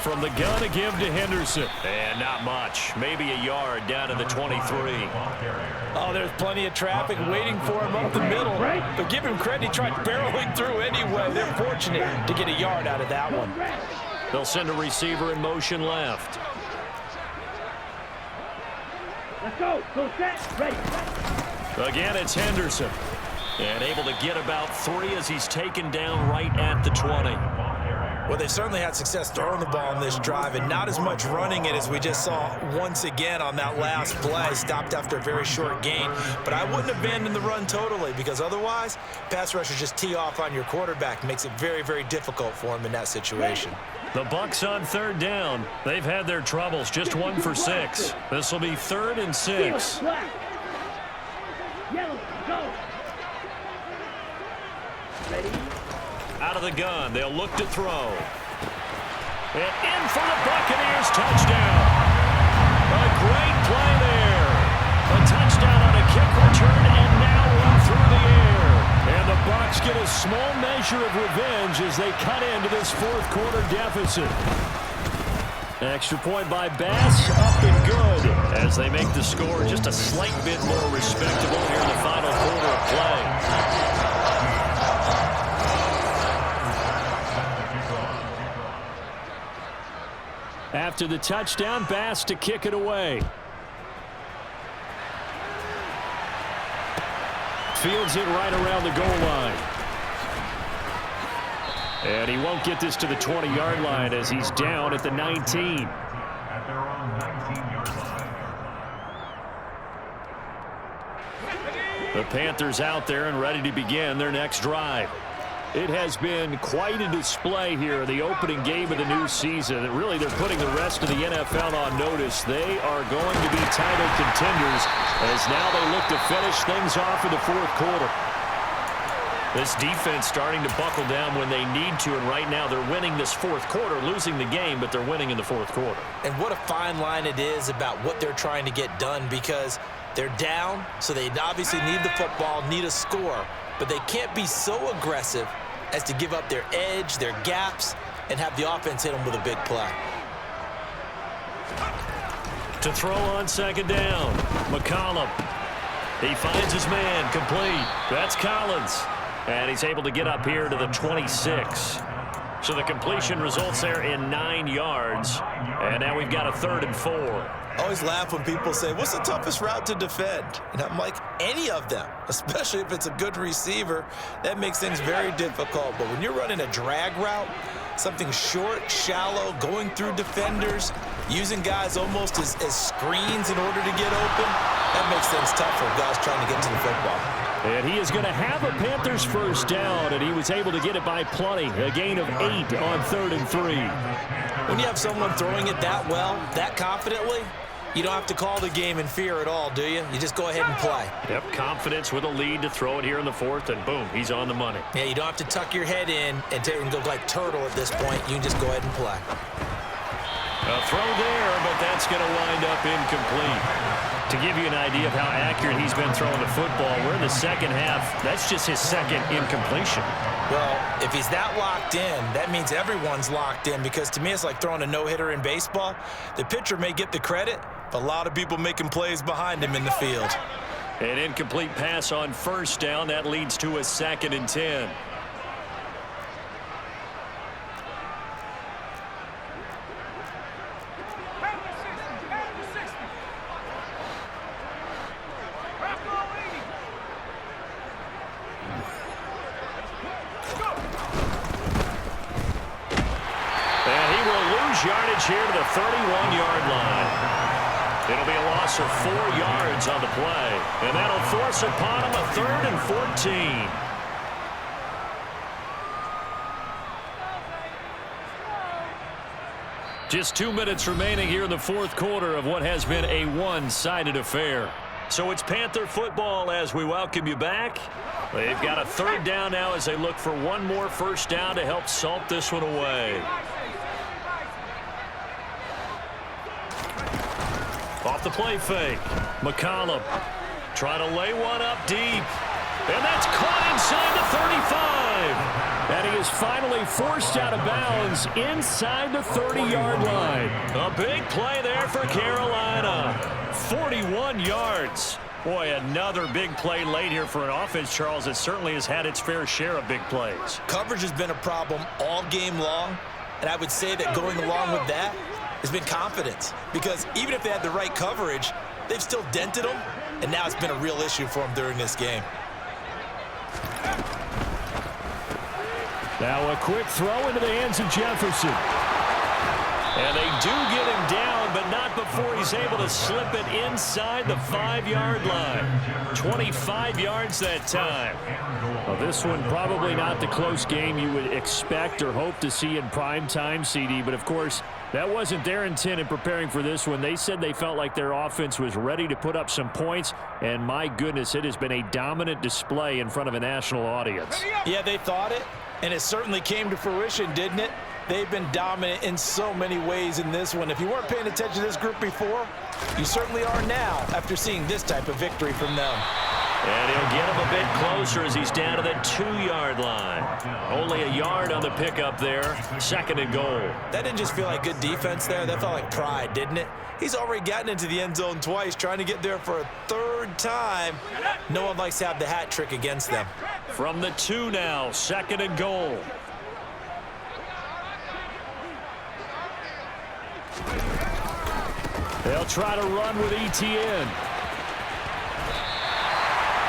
From the gun to give to Henderson. And not much. Maybe a yard down to the 23. Oh, there's plenty of traffic waiting for him up the middle. But give him credit, he tried barreling through anyway. They're fortunate to get a yard out of that one. They'll send a receiver in motion left. Let's go. Go set. Ready. Again, it's Henderson. And able to get about 3 as he's taken down right at the 20. Well, they've certainly had success throwing the ball in this drive, and not as much running it as we just saw once again on that last play. Stopped after a very short gain. But I wouldn't abandon the run totally, because otherwise, pass rushers just tee off on your quarterback. Makes it very, very difficult for him in that situation. The Bucs on 3rd down. They've had their troubles, just 1 for 6. This will be 3rd and 6. Yellow, go. Ready? Out of the gun, they'll look to throw. And in for the Buccaneers, touchdown. A great measure of revenge as they cut into this fourth quarter deficit. Extra point by Bass, up and good as they make the score just a slight bit more respectable here in the final quarter of play. After the touchdown, Bass to kick it away. Fields it right around the goal line. And he won't get this to the 20-yard line as he's down at the 19. At their own 19-yard line. The Panthers out there and ready to begin their next drive. It has been quite a display here, the opening game of the new season. And really, they're putting the rest of the NFL on notice. They are going to be title contenders as now they look to finish things off in the fourth quarter. This defense starting to buckle down when they need to, and right now they're winning this fourth quarter, losing the game, but they're winning in the fourth quarter. And what a fine line it is about what they're trying to get done, because they're down, so they obviously need the football, need a score, but they can't be so aggressive as to give up their edge, their gaps, and have the offense hit them with a big play. To throw on second down, McCollum. He finds his man, complete. That's Collins. And he's able to get up here to the 26. So the completion results there in 9 yards. And now we've got a 3rd and 4. I always laugh when people say, what's the toughest route to defend? And I'm like, any of them, especially if it's a good receiver. That makes things very difficult. But when you're running a drag route, something short, shallow, going through defenders, using guys almost as screens in order to get open, that makes things tough for guys trying to get to the football. And he is going to have a Panthers first down, and he was able to get it by plenty. A gain of 8 on 3rd and 3. When you have someone throwing it that well, that confidently, you don't have to call the game in fear at all, do you? You just go ahead and play. Yep, confidence with a lead to throw it here in the fourth, and boom, he's on the money. Yeah, you don't have to tuck your head in and go like turtle at this point. You can just go ahead and play. A throw there, but that's going to wind up incomplete. To give you an idea of how accurate he's been throwing the football, we're in the second half. That's just his second incompletion. Well, if he's that locked in, that means everyone's locked in, because to me it's like throwing a no-hitter in baseball. The pitcher may get the credit, but a lot of people making plays behind him in the field. An incomplete pass on first down. That leads to a 2nd and 10. Yardage here to the 31-yard line. It'll be a loss of 4 yards on the play, and that'll force upon him a 3rd and 14. Just 2 minutes remaining here in the fourth quarter of what has been a one-sided affair. So it's Panther football as we welcome you back. They've got a 3rd down now as they look for one more first down to help salt this one away. Off the play fake. McCollum trying to lay one up deep. And that's caught inside the 35. And he is finally forced out of bounds inside the 30-yard line. A big play there for Carolina. 41 yards. Boy, another big play late here for an offense, Charles, that certainly has had its fair share of big plays. Coverage has been a problem all game long, and I would say that going along with that has been confidence, because even if they had the right coverage, they've still dented them, and now it's been a real issue for them during this game. Now a quick throw into the hands of Jefferson. And they do get him down, but not before he's able to slip it inside the 5-yard line. 25 yards that time. Well, this one probably not the close game you would expect or hope to see in prime time, CD, but of course, that wasn't their intent in preparing for this one. They said they felt like their offense was ready to put up some points, and my goodness, it has been a dominant display in front of a national audience. Yeah, they thought it, and it certainly came to fruition, didn't it? They've been dominant in so many ways in this one. If you weren't paying attention to this group before, you certainly are now after seeing this type of victory from them. And he'll get him a bit closer as he's down to the 2-yard line. Only a yard on the pickup there. 2nd and goal. That didn't just feel like good defense there. That felt like pride, didn't it? He's already gotten into the end zone twice, trying to get there for a 3rd time. No one likes to have the hat trick against them. From the 2 now, 2nd and goal. They'll try to run with ETN.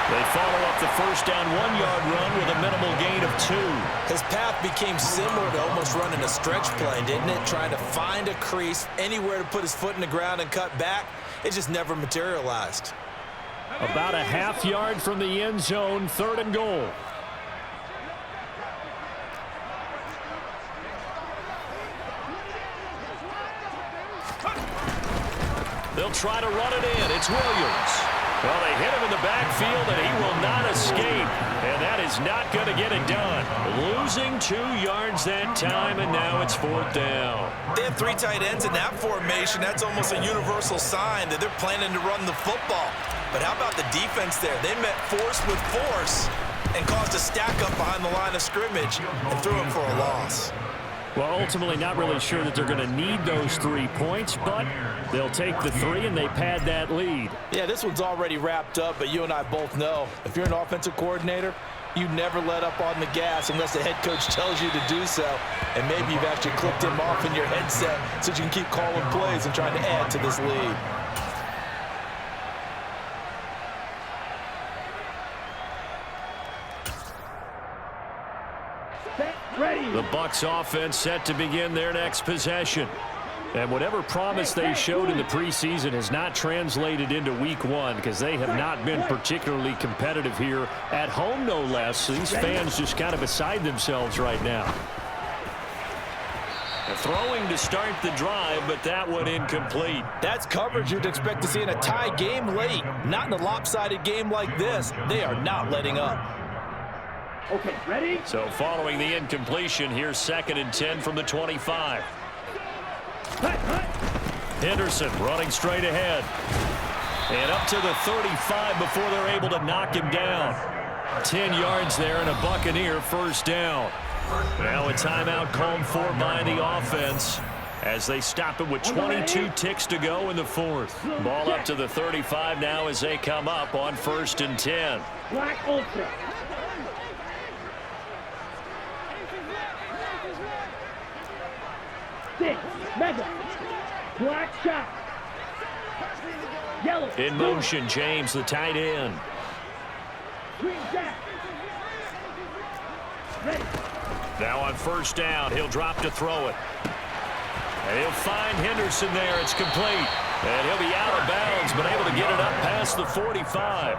They follow up the first down 1-yard run with a minimal gain of 2. His path became similar to almost running a stretch play, didn't it? Trying to find a crease, anywhere to put his foot in the ground and cut back. It just never materialized. About a half-yard from the end zone, 3rd and goal. They'll try to run it in. It's Williams. Well, they hit him in the backfield, and he will not escape. And that is not going to get it done. Losing 2 yards that time, and now it's 4th down. They have 3 tight ends in that formation. That's almost a universal sign that they're planning to run the football. But how about the defense there? They met force with force and caused a stack up behind the line of scrimmage and threw him for a loss. Well, ultimately not really sure that they're going to need those 3 points, but they'll take the 3 and they pad that lead. Yeah, this one's already wrapped up, but you and I both know if you're an offensive coordinator, you never let up on the gas unless the head coach tells you to do so. And maybe you've actually clicked him off in your headset so you can keep calling plays and trying to add to this lead. The Bucs offense set to begin their next possession. And whatever promise they showed in the preseason has not translated into week 1 because they have not been particularly competitive here at home, no less. So these fans just kind of beside themselves right now. Throwing to start the drive, but that one incomplete. That's coverage you'd expect to see in a tie game late. Not in a lopsided game like this. They are not letting up. Okay, ready? So following the incompletion, here's 2nd and 10 from the 25. Henderson running straight ahead. And up to the 35 before they're able to knock him down. 10 yards there and a Buccaneer 1st down. Now a timeout called for by the offense as they stop it with 22 ticks to go in the 4th. Ball up to the 35 now as they come up on 1st and 10. Black Ultra. Six, mega, black shot, yellow. In motion, James, the tight end. Green jack. Ready. Now on 1st down, he'll drop to throw it. And he'll find Henderson there. It's complete. And he'll be out of bounds, but able to get it up past the 45.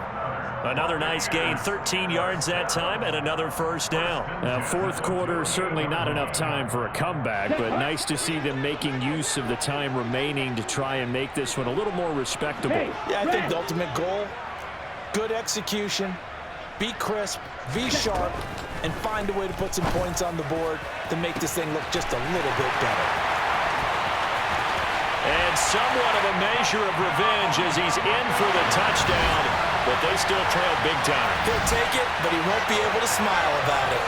Another nice gain, 13 yards that time, and another 1st down. Now, 4th quarter, certainly not enough time for a comeback, but nice to see them making use of the time remaining to try and make this one a little more respectable. Yeah, I think the ultimate goal, good execution, be crisp, be sharp, and find a way to put some points on the board to make this thing look just a little bit better. And somewhat of a measure of revenge as he's in for the touchdown, but they still trail big time. He'll take it, but he won't be able to smile about it.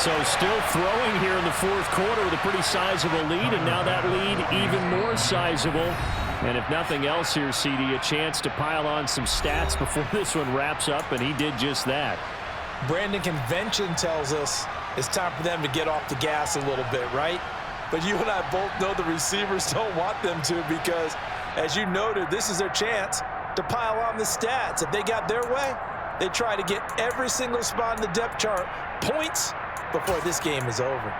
So still throwing here in the 4th quarter with a pretty sizable lead, and now that lead even more sizable. And if nothing else here, CD, a chance to pile on some stats before this one wraps up, and he did just that. Brandon, convention tells us it's time for them to get off the gas a little bit, right? But you and I both know the receivers don't want them to because, as you noted, this is their chance to pile on the stats. If they got their way, they try to get every single spot in the depth chart points before this game is over.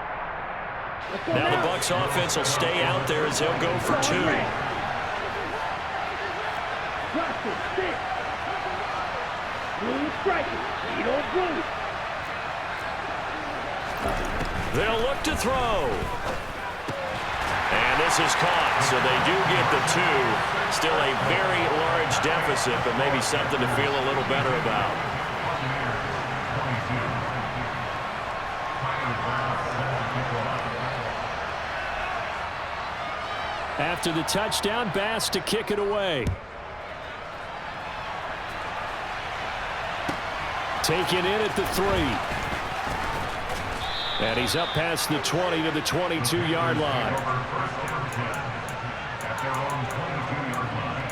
Now the Bucs offense will stay out there as they'll go for 2. They'll look to throw. And this is caught, so they do get the 2. Still a very large deficit, but maybe something to feel a little better about. After the touchdown, Bass to kick it away. Taken in at the 3. And he's up past the 20 to the 22-yard line. At their own 22-yard line.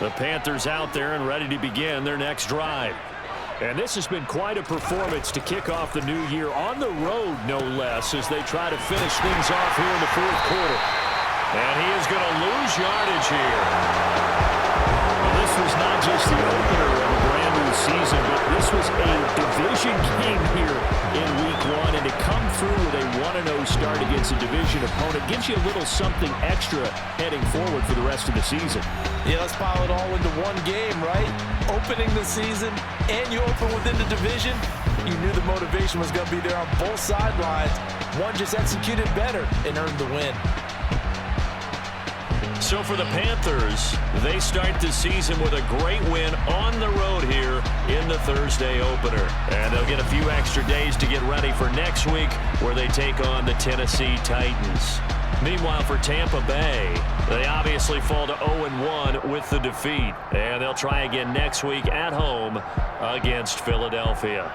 The Panthers out there and ready to begin their next drive. And this has been quite a performance to kick off the new year on the road, no less, as they try to finish things off here in the fourth quarter. And he is going to lose yardage here. Well, this was not just the opener of a brand new season, but this was a division game here in week 1. And to come through with a 1-0 start against a division opponent gives you a little something extra heading forward for the rest of the season. Yeah, let's pile it all into one game, right? Opening the season, and you open within the division. You knew the motivation was going to be there on both sidelines. One just executed better and earned the win. So for the Panthers, they start the season with a great win on the road here in the Thursday opener. And they'll get a few extra days to get ready for next week, where they take on the Tennessee Titans. Meanwhile, for Tampa Bay, they obviously fall to 0-1 with the defeat. And they'll try again next week at home against Philadelphia.